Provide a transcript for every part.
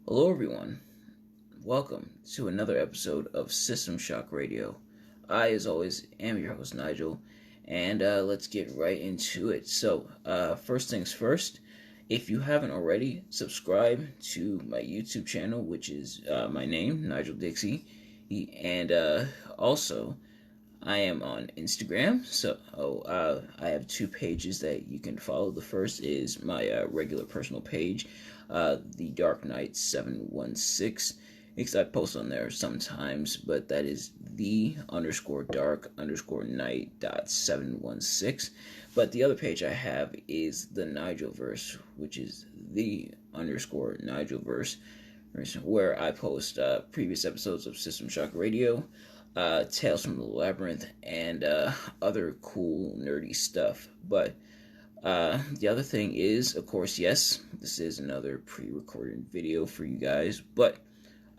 Hello, everyone. Welcome to another episode of System Shock Radio. I, as always, am your host, Nigel, and let's get right into it. So, first things first, if you haven't already, subscribe to my YouTube channel, which is my name, Nigel Dixie, and also, I am on Instagram, so I have two pages that you can follow. The first is my regular personal page, The Dark Knight 716. Because I post on there sometimes, but that is the _dark_night.716. But the other page I have is the Nigelverse, which is the _Nigelverse, where I post previous episodes of System Shock Radio, Tales from the Labyrinth, and other cool nerdy stuff. But the other thing is, of course, yes, this is another pre-recorded video for you guys, but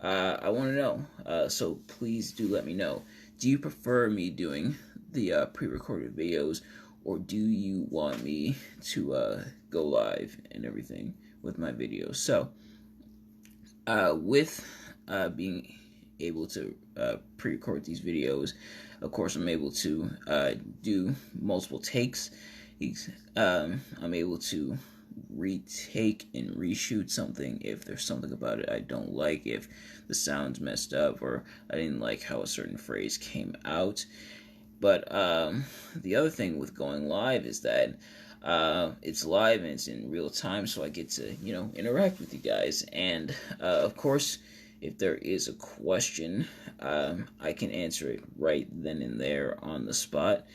I want to know, so please do let me know. Do you prefer me doing the pre-recorded videos, or do you want me to go live and everything with my videos? So, with being able to pre-record these videos, of course, I'm able to do multiple takes. I'm able to retake and reshoot something if there's something about it I don't like, if the sound's messed up, or I didn't like how a certain phrase came out. But the other thing with going live is that it's live and it's in real time, so I get to, interact with you guys. And of course, if there is a question, I can answer it right then and there on the spot.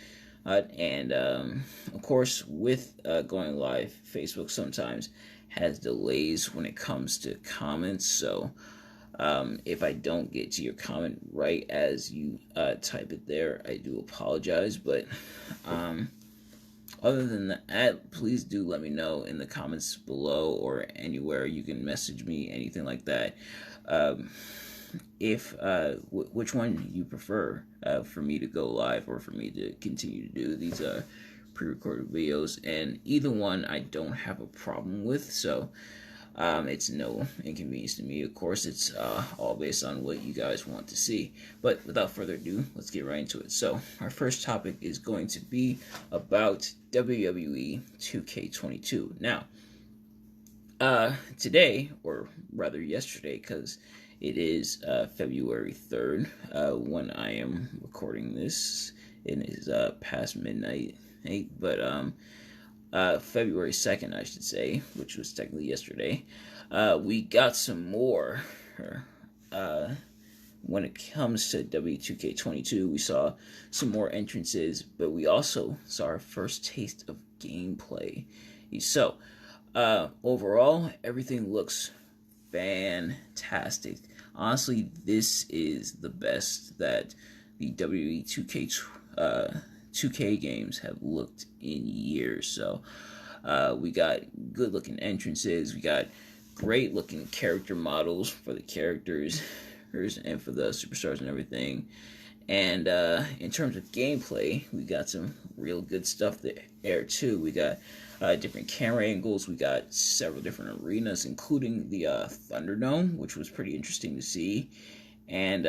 And of course, with going live, Facebook sometimes has delays when it comes to comments. So if I don't get to your comment right as you type it there, I do apologize. But other than that, please do let me know in the comments below or anywhere. You can message me, anything like that. If which one you prefer, for me to go live or for me to continue to do these pre-recorded videos, and either one I don't have a problem with, so it's no inconvenience to me. Of course, it's all based on what you guys want to see. But without further ado, let's get right into it. So our first topic is going to be about WWE 2K22. Now, today, or rather yesterday, because it is February 3rd when I am recording this. It is past midnight, but February 2nd, I should say, which was technically yesterday. We got some more. When it comes to W2K22, we saw some more entrances, but we also saw our first taste of gameplay. So, overall, everything looks fantastic. Honestly, this is the best that the WWE 2K games have looked in years. So we got good looking entrances, we got great looking character models for the characters and for the superstars and everything. And in terms of gameplay, we got some real good stuff there too. We got different camera angles. We got several different arenas, including the Thunderdome, which was pretty interesting to see. And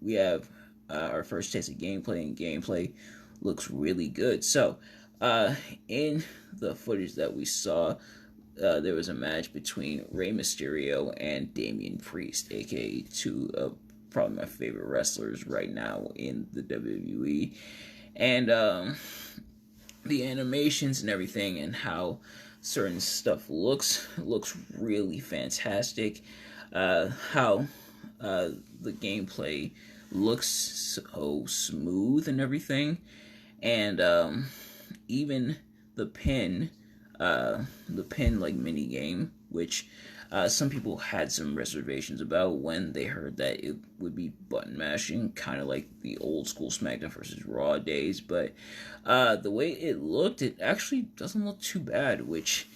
we have our first taste of gameplay, and gameplay looks really good. So, in the footage that we saw, there was a match between Rey Mysterio and Damian Priest, aka two of probably my favorite wrestlers right now in the WWE. And the animations and everything and how certain stuff looks really fantastic. How the gameplay looks so smooth and everything. And even the pin like mini game, which some people had some reservations about when they heard that it would be button mashing, kind of like the old school SmackDown versus Raw days. But the way it looked, it actually doesn't look too bad, which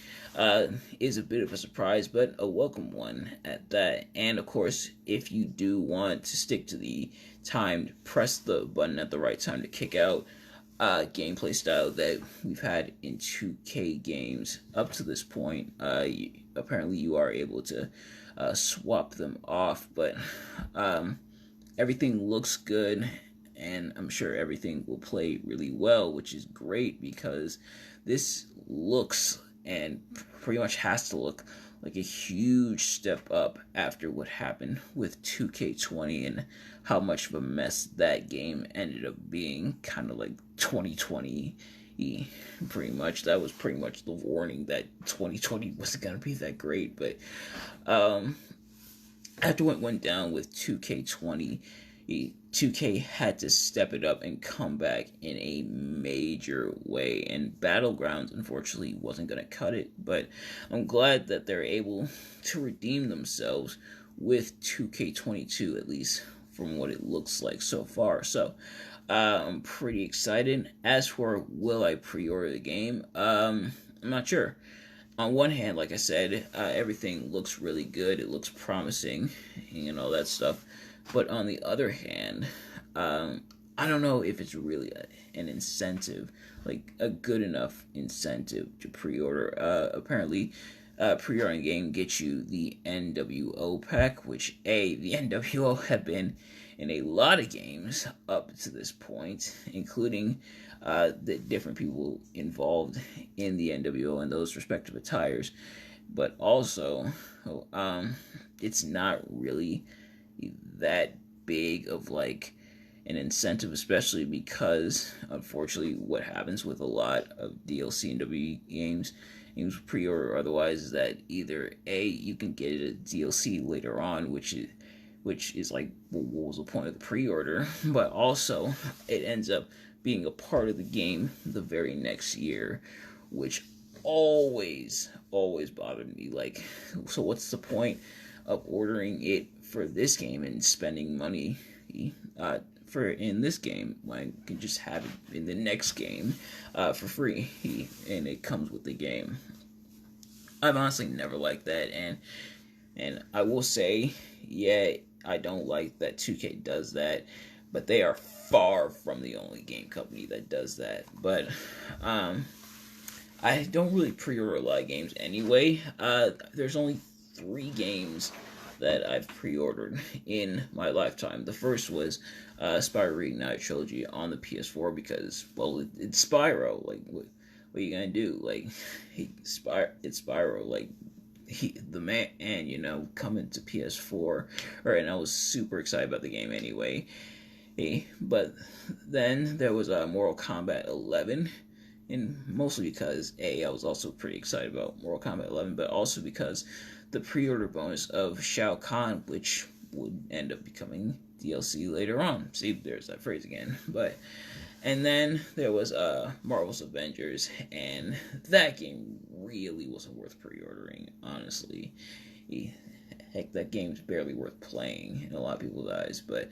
is a bit of a surprise, but a welcome one at that. And of course, if you do want to stick to the timed, press the button at the right time to kick out, gameplay style that we've had in 2K games up to this point. Apparently, you are able to swap them off, but everything looks good, and I'm sure everything will play really well, which is great because this looks and pretty much has to look like a huge step up after what happened with 2K20 and how much of a mess that game ended up being, kind of like 2020. Pretty much that was pretty much the warning that 2020 wasn't gonna be that great. But after what went down with 2K20, 2K had to step it up and come back in a major way, and Battlegrounds unfortunately wasn't going to cut it, but I'm glad that they're able to redeem themselves with 2K22, at least from what it looks like so far. So I'm pretty excited. As for will I pre-order the game, I'm not sure. On one hand, like I said, everything looks really good, it looks promising, and all that stuff. But on the other hand, I don't know if it's really an incentive, like a good enough incentive to pre-order. Apparently, pre-ordering a game gets you the Nwo Pack, which the NWO have been in a lot of games up to this point, including the different people involved in the NWO and those respective attires. But also, it's not really that big of like an incentive, especially because unfortunately what happens with a lot of DLC and WWE games pre-order or otherwise is that either you can get a DLC later on, which is like, well, what was the point of the pre-order, but also it ends up being a part of the game the very next year, which always bothered me. Like, so what's the point of ordering it for this game and spending money for in this game when I can just have it in the next game for free, and it comes with the game. I've honestly never liked that, and I will say, yeah, I don't like that 2K does that, but they are far from the only game company that does that. But I don't really pre-order a lot of games anyway. There's only 3 games that I've pre-ordered in my lifetime. The first was Spyro Reignited Trilogy on the PS4 because, well, it's Spyro. Like, what are you gonna do? Like, it's Spyro. Like, the man, and coming to PS4. And I was super excited about the game anyway. But then there was Mortal Kombat 11. And mostly because, I was also pretty excited about Mortal Kombat 11, but also because the pre-order bonus of Shao Kahn, which would end up becoming DLC later on. See, there's that phrase again. And then there was Marvel's Avengers, and that game really wasn't worth pre-ordering, honestly. Heck, that game's barely worth playing in a lot of people's eyes, but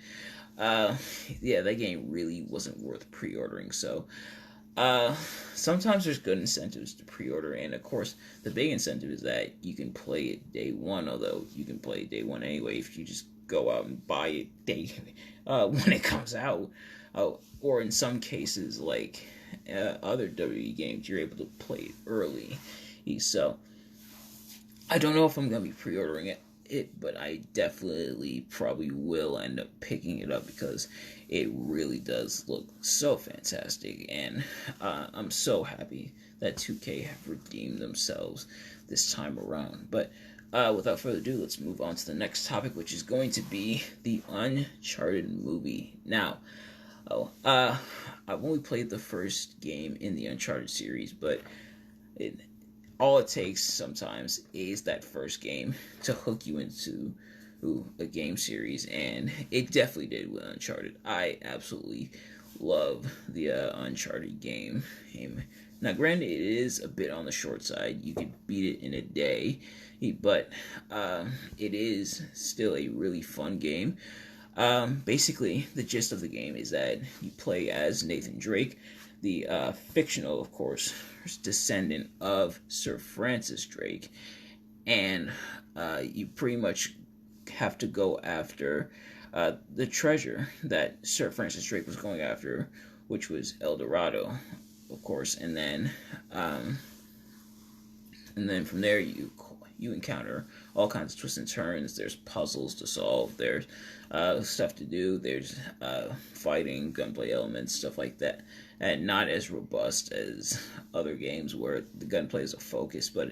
yeah, that game really wasn't worth pre-ordering, so sometimes there's good incentives to pre-order, and of course the big incentive is that you can play it day one, although you can play it day one anyway if you just go out and buy it when it comes out, or in some cases like other WWE games you're able to play it early. So I don't know if I'm going to be pre-ordering it, but I definitely probably will end up picking it up because it really does look so fantastic, and I'm so happy that 2K have redeemed themselves this time around. But without further ado, let's move on to the next topic, which is going to be the Uncharted movie. Now, I've only played the first game in the Uncharted series, but all it takes sometimes is that first game to hook you into a game series, and it definitely did with Uncharted. I absolutely love the Uncharted game. Now, granted, it is a bit on the short side. You could beat it in a day, but it is still a really fun game. Basically, the gist of the game is that you play as Nathan Drake, the fictional, of course, descendant of Sir Francis Drake, and you pretty much have to go after the treasure that Sir Francis Drake was going after, which was El Dorado, of course, and then from there you encounter all kinds of twists and turns. There's puzzles to solve. There's stuff to do. There's fighting, gunplay elements, stuff like that. And not as robust as other games where the gunplay is a focus, but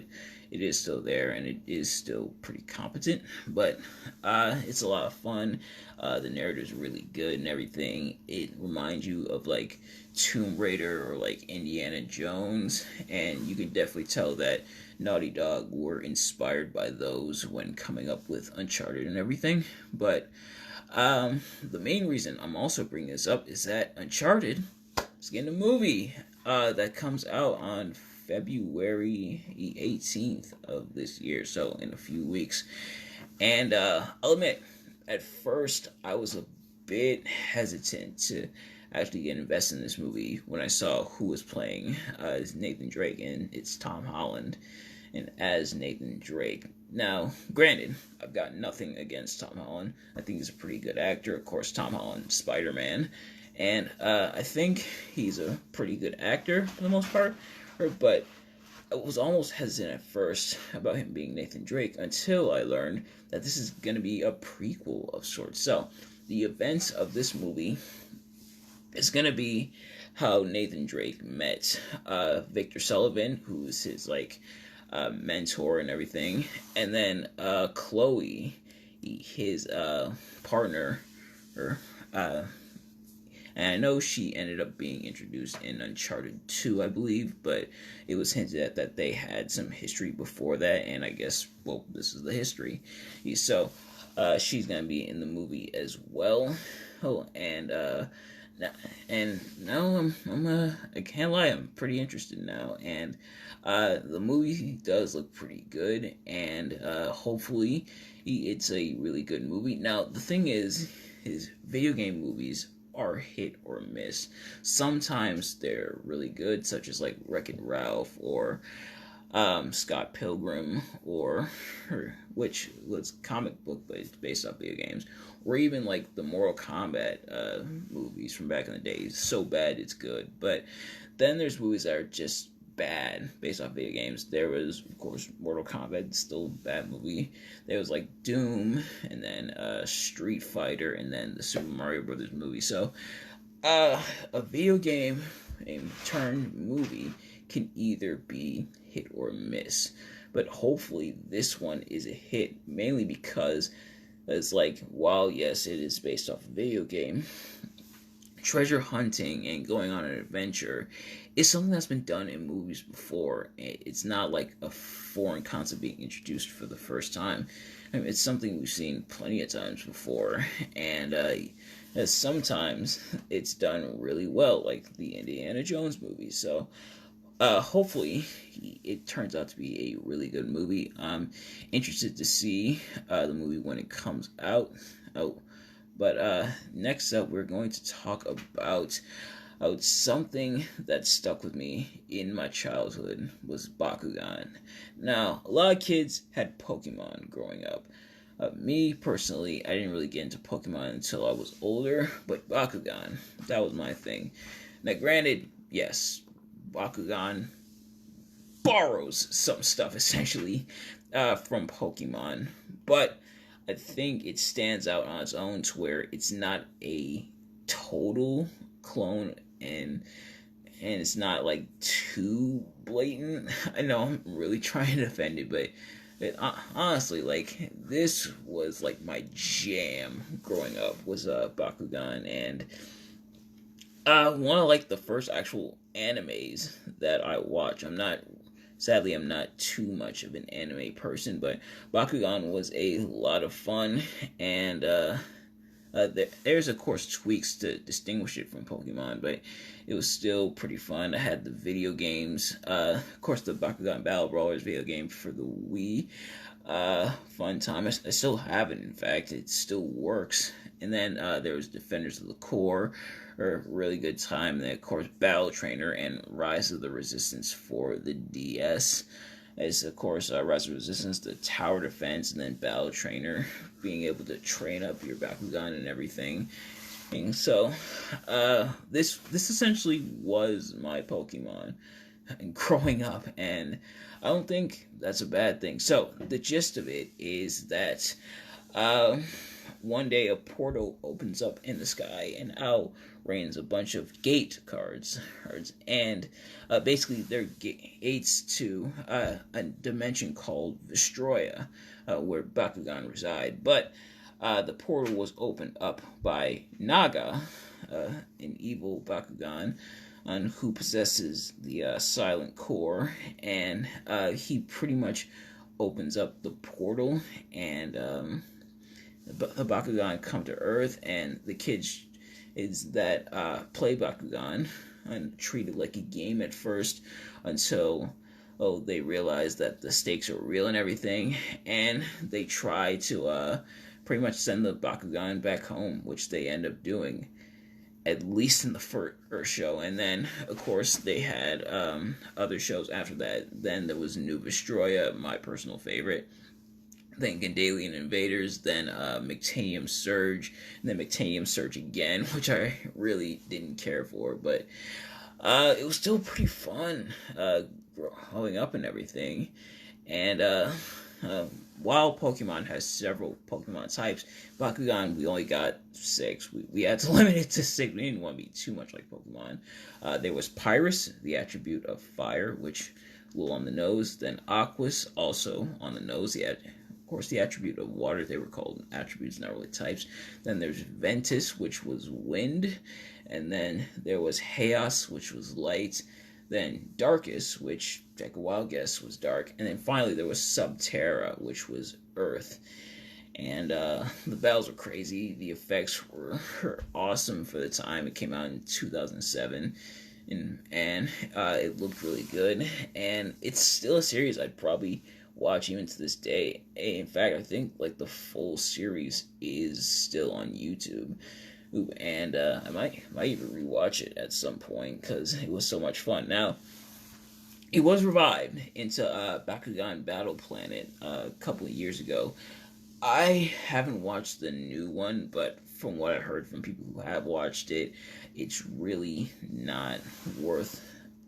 it is still there and it is still pretty competent. But it's a lot of fun. The narrative is really good and everything. It reminds you of like Tomb Raider or like Indiana Jones, and you can definitely tell that Naughty Dog were inspired by those when coming up with Uncharted and everything. But the main reason I'm also bringing this up is that Uncharted is getting a movie that comes out on February 18th of this year, so in a few weeks. And I'll admit, at first I was a bit hesitant to actually get invested in this movie when I saw who was playing Nathan Drake, and it's Tom Holland and as Nathan Drake. Now, granted, I've got nothing against Tom Holland. I think he's a pretty good actor. Of course, Tom Holland, Spider-Man. And I think he's a pretty good actor for the most part. But I was almost hesitant at first about him being Nathan Drake until I learned that this is going to be a prequel of sorts. So, the events of this movie is going to be how Nathan Drake met Victor Sullivan, who's his, like, mentor and everything, and then Chloe, his partner, and I know she ended up being introduced in Uncharted 2, I believe, but it was hinted at that they had some history before that, and I guess, well, this is the history. So, she's going to be in the movie as well. Oh, and now I can't lie, I'm pretty interested now, and the movie does look pretty good, and hopefully it's a really good movie. Now, the thing is video game movies are hit or miss. Sometimes they're really good, such as like Wreck-It Ralph or Scott Pilgrim, or which was comic book based off video games, or even like the Mortal Kombat movies from back in the day. So bad it's good. But then there's movies that are just bad based off video games. There was, of course, Mortal Kombat, still a bad movie. There was like Doom, and then Street Fighter, and then the Super Mario Brothers movie. So a video game turned movie can either be hit or miss, but hopefully this one is a hit, mainly because it's like, while yes, it is based off a video game, treasure hunting and going on an adventure is something that's been done in movies before. It's not like a foreign concept being introduced for the first time. I mean, it's something we've seen plenty of times before, and sometimes it's done really well, like the Indiana Jones movie. So hopefully it turns out to be a really good movie. I'm interested to see the movie when it comes out. But next up, we're going to talk about something that stuck with me in my childhood was Bakugan. Now, a lot of kids had Pokemon growing up. Me, personally, I didn't really get into Pokemon until I was older, but Bakugan, that was my thing. Now, granted, yes, Bakugan borrows some stuff, essentially, from Pokemon, but I think it stands out on its own to where it's not a total clone, and it's not like too blatant. I know I'm really trying to defend it, but honestly, like, this was like my jam growing up was Bakugan, and one of like the first actual animes that I watch. Sadly, I'm not too much of an anime person, but Bakugan was a lot of fun, and there's, of course, tweaks to distinguish it from Pokemon, but it was still pretty fun. I had the video games, of course, the Bakugan Battle Brawlers video game for the Wii. Fun time. I still have it, in fact. It still works. And then there was Defenders of the Core, a really good time. And then, of course, Battle Trainer and Rise of the Resistance for the DS. As, of course, Rise of Resistance, the Tower Defense, and then Battle Trainer, being able to train up your Bakugan and everything. And so, this essentially was my Pokemon growing up, and I don't think that's a bad thing. So the gist of it is that uh, one day a portal opens up in the sky, and out rains a bunch of gate cards, and basically they're gates to a dimension called Vestroia, where Bakugan reside. But the portal was opened up by Naga, an evil Bakugan, who possesses the silent core, and he pretty much opens up the portal, and the Bakugan come to Earth, and the kids is that play Bakugan and treat it like a game at first until they realize that the stakes are real and everything, and they try to pretty much send the Bakugan back home, which they end up doing, at least in the first show. And then, of course, they had other shows after that. Then there was New Vestroia, my personal favorite. Then Gandalian Invaders, then Mectanium Surge, and then Mectanium Surge again, which I really didn't care for, but it was still pretty fun growing up and everything. And while Pokemon has several Pokemon types, Bakugan, we only got 6. We had to limit it to 6. We didn't want to be too much like Pokemon. There was Pyrus, the attribute of fire, which a little on the nose. Then Aquas, also on the nose. He had, of course, the attribute of water. They were called attributes, not really types. Then there's Ventus, which was wind. And then there was Chaos, which was light. Then Darkus, which take a wild guess was dark. And then finally there was Subterra, which was earth. And the battles were crazy. The effects were awesome for the time. It came out in 2007. And it looked really good. And it's still a series I'd probably watch even to this day. In fact, I think like the full series is still on YouTube. Ooh, and I might even rewatch it at some point because it was so much fun. Now, it was revived into Bakugan Battle Planet a couple of years ago. I haven't watched the new one, but from what I heard from people who have watched it, it's really not worth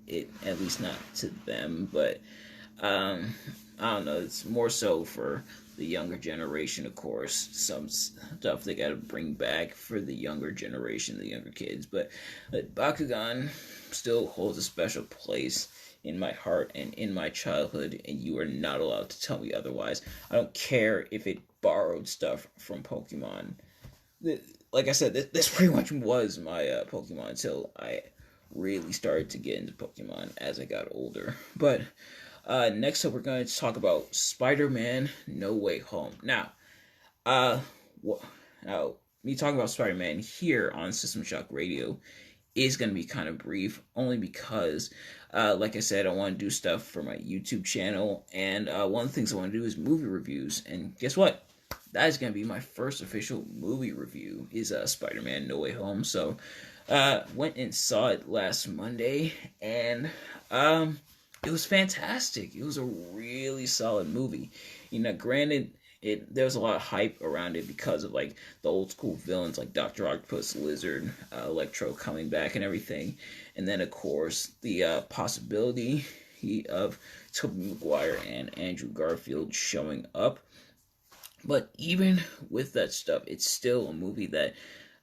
it, at least not to them. But I don't know, it's more so for the younger generation, of course. Some stuff they gotta bring back for the younger generation, the younger kids. But Bakugan still holds a special place in my heart and in my childhood, and you are not allowed to tell me otherwise. I don't care if it borrowed stuff from Pokemon. Like I said, this pretty much was my Pokemon until I really started to get into Pokemon as I got older. But next up, we're going to talk about Spider-Man No Way Home. Now, me talking about Spider-Man here on System Shock Radio is going to be kind of brief, only because, like I said, I want to do stuff for my YouTube channel, and one of the things I want to do is movie reviews, and guess what? That is going to be my first official movie review, is Spider-Man No Way Home. So, went and saw it last Monday, and it was fantastic. It was a really solid movie. You know, granted, there was a lot of hype around it because of like the old school villains like Dr. Octopus, Lizard, Electro coming back and everything. And then, of course, the possibility of Tobey Maguire and Andrew Garfield showing up. But even with that stuff, it's still a movie that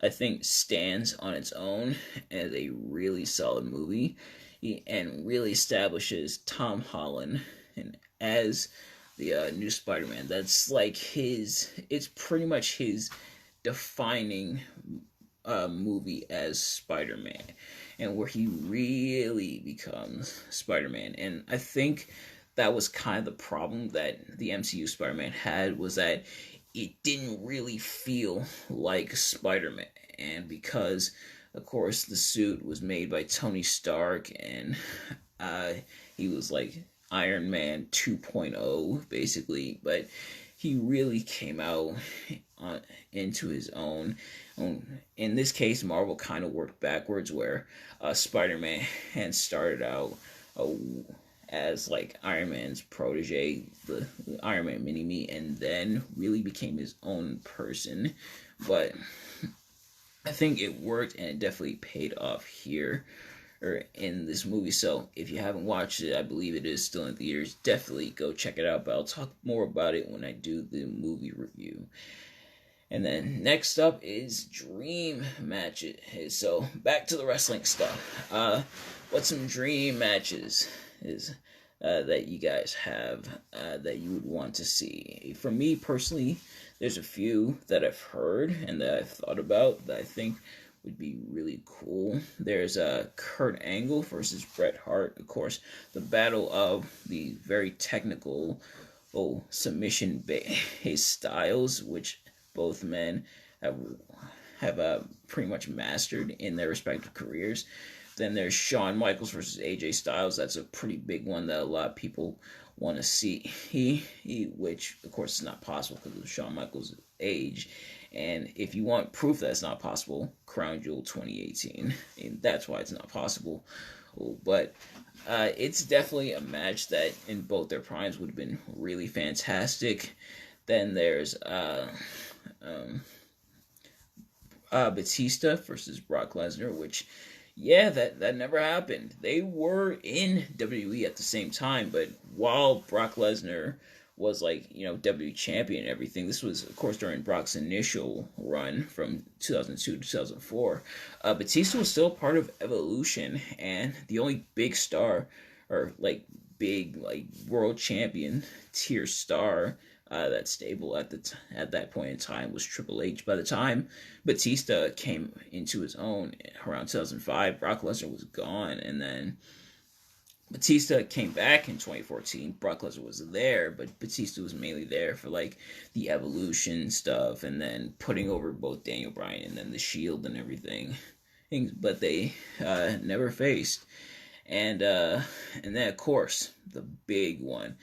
I think stands on its own as a really solid movie, and really establishes Tom Holland and as the new Spider-Man. That's like it's pretty much his defining movie as Spider-Man, and where he really becomes Spider-Man. And I think that was kind of the problem that the MCU Spider-Man had, was that it didn't really feel like Spider-Man. And because, of course, the suit was made by Tony Stark, and he was like Iron Man 2.0, basically, but he really came out into his own. In this case, Marvel kind of worked backwards, where Spider-Man had started out as like Iron Man's protege, the Iron Man mini-me, and then really became his own person. But I think it worked, and it definitely paid off here or in this movie. So if you haven't watched it, I believe it is still in theaters. Definitely go check it out. But I'll talk more about it when I do the movie review. And then next up is dream matches. So back to the wrestling stuff. What's some dream matches is that you guys have that you would want to see? For me personally, there's a few that I've heard and that I've thought about that I think would be really cool. There's Kurt Angle versus Bret Hart. Of course, the battle of the very technical submission-based styles, which both men have pretty much mastered in their respective careers. Then there's Shawn Michaels versus AJ Styles. That's a pretty big one that a lot of people want to see. Which of course is not possible because of Shawn Michaels' age. And if you want proof that it's not possible, Crown Jewel 2018. And that's why it's not possible. But it's definitely a match that in both their primes would have been really fantastic. Then there's Batista versus Brock Lesnar, which, yeah, that never happened. They were in WWE at the same time, but while Brock Lesnar was WWE champion and everything, this was, of course, during Brock's initial run from 2002 to 2004. Batista was still part of Evolution, and the only big star, or big world champion tier star that's stable at that point in time was Triple H. By the time Batista came into his own around 2005, Brock Lesnar was gone, and then Batista came back in 2014. Brock Lesnar was there, but Batista was mainly there for the Evolution stuff, and then putting over both Daniel Bryan and then the Shield and everything. But they never faced, and then of course the big one.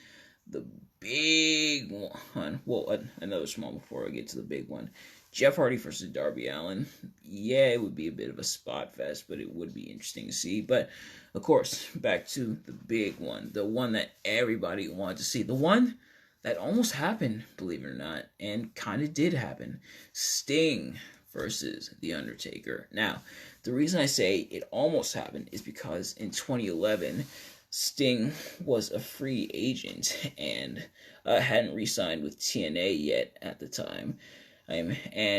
Well, another small before I get to the big one. Jeff Hardy versus Darby Allin. Yeah, it would be a bit of a spot fest, but it would be interesting to see. But, of course, back to the big one. The one that everybody wanted to see. The one that almost happened, believe it or not, and kind of did happen. Sting versus The Undertaker. Now, the reason I say it almost happened is because in 2011... Sting was a free agent and hadn't re-signed with TNA yet at the time. And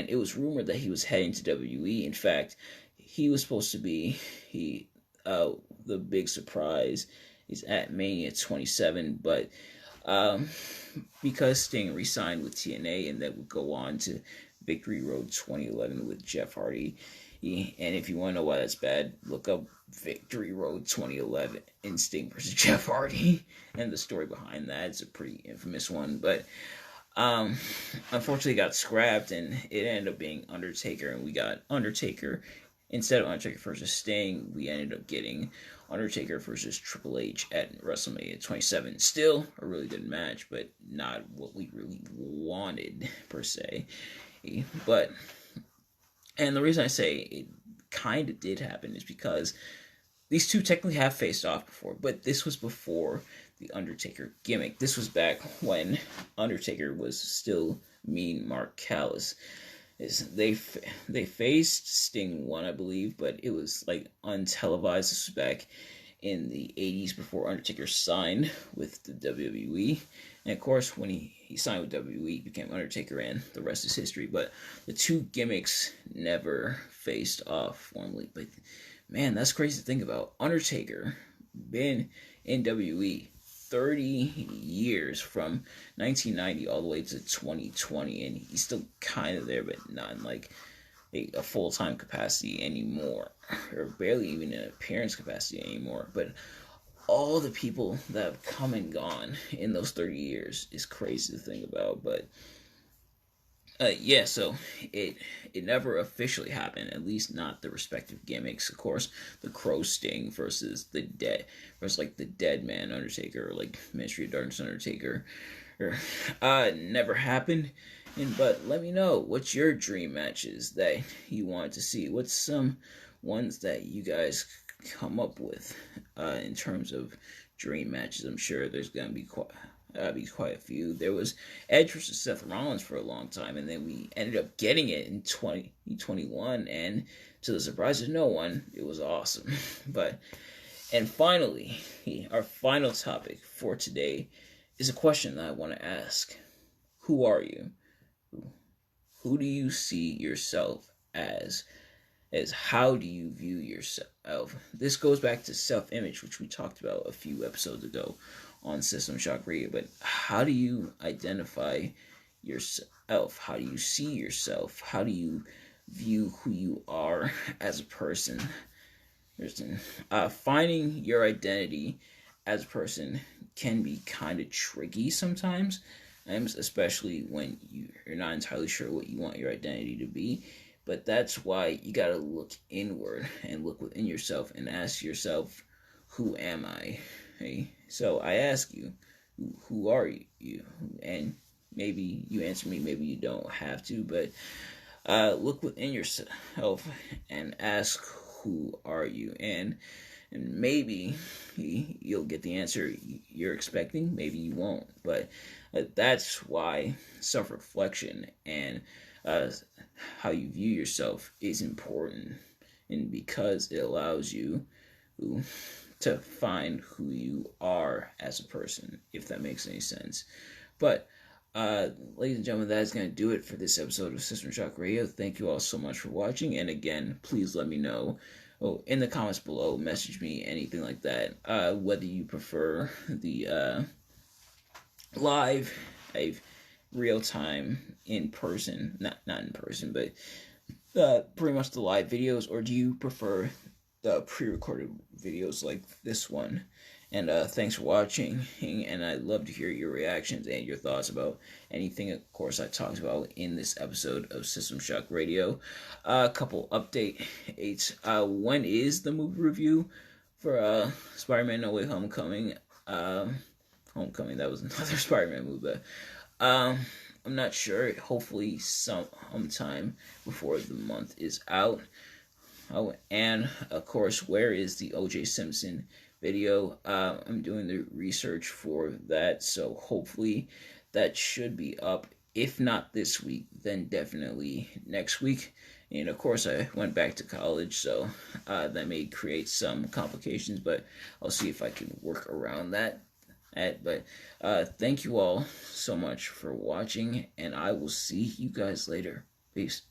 it was rumored that he was heading to WWE. In fact, he was supposed to be the big surprise is at Mania 27, but because Sting re-signed with TNA and that would go on to Victory Road 2011 with Jeff Hardy. And if you want to know why that's bad, look up Victory Road 2011 and Sting versus Jeff Hardy. And the story behind that is a pretty infamous one. But unfortunately got scrapped, and it ended up being Undertaker. And we got Undertaker. Instead of Undertaker versus Sting, we ended up getting Undertaker versus Triple H at WrestleMania 27. Still a really good match, but not what we really wanted, per se. But... And the reason I say it kind of did happen is because these two technically have faced off before, but this was before the Undertaker gimmick. This was back when Undertaker was still Mean Mark Callis. They faced Sting 1, I believe, but it was untelevised. This was back in the 80s before Undertaker signed with the WWE. And of course, when he signed with WWE, he became Undertaker, and the rest is history. But the two gimmicks never faced off formally. But man, that's crazy to think about. Undertaker been in WWE 30 years, from 1990 all the way to 2020, and he's still kind of there, but not in a full-time capacity anymore, or barely even in appearance capacity anymore. But all the people that have come and gone in those 30 years is crazy to think about. But yeah, so it never officially happened, at least not the respective gimmicks. Of course, the Crow Sting versus the Dead Man Undertaker, or Ministry of Darkness Undertaker, never happened. But let me know, what's your dream matches that you want to see? What's some ones that you guys come up with in terms of dream matches? I'm sure there's going to be be quite a few. There was Edge versus Seth Rollins for a long time, and then we ended up getting it in 2021, and to the surprise of no one, it was awesome. And finally, our final topic for today is a question that I want to ask. Who are you? Who do you see yourself as how do you view yourself? This goes back to self-image, which we talked about a few episodes ago on System Shock Radio. But how do you identify yourself? How do you see yourself? How do you view who you are as a person? Finding your identity as a person can be kind of tricky sometimes, especially when you're not entirely sure what you want your identity to be. But that's why you gotta look inward and look within yourself and ask yourself, who am I? Hey, so I ask you, who are you? And maybe you answer me, maybe you don't have to, but look within yourself and ask, who are you? And maybe you'll get the answer you're expecting, maybe you won't. But that's why self-reflection and how you view yourself is important, and because it allows you to find who you are as a person, if that makes any sense. But ladies and gentlemen, that is going to do it for this episode of System Shock Radio. Thank you all so much for watching, and again, please let me know in the comments below, message me, anything like that, whether you prefer the live, real time, in person, not in person, but pretty much the live videos, or do you prefer the pre-recorded videos like this one? And thanks for watching, and I'd love to hear your reactions and your thoughts about anything, of course, I talked about in this episode of System Shock Radio. A couple updates. When is the movie review for Spider-Man No Way Homecoming? Homecoming, that was another Spider-Man movie, but I'm not sure. Hopefully sometime before the month is out. Oh, and of course, where is the O.J. Simpson video? I'm doing the research for that, so hopefully that should be up. If not this week, then definitely next week. And of course, I went back to college, so that may create some complications, but I'll see if I can work around that. But thank you all so much for watching, and I will see you guys later. Peace.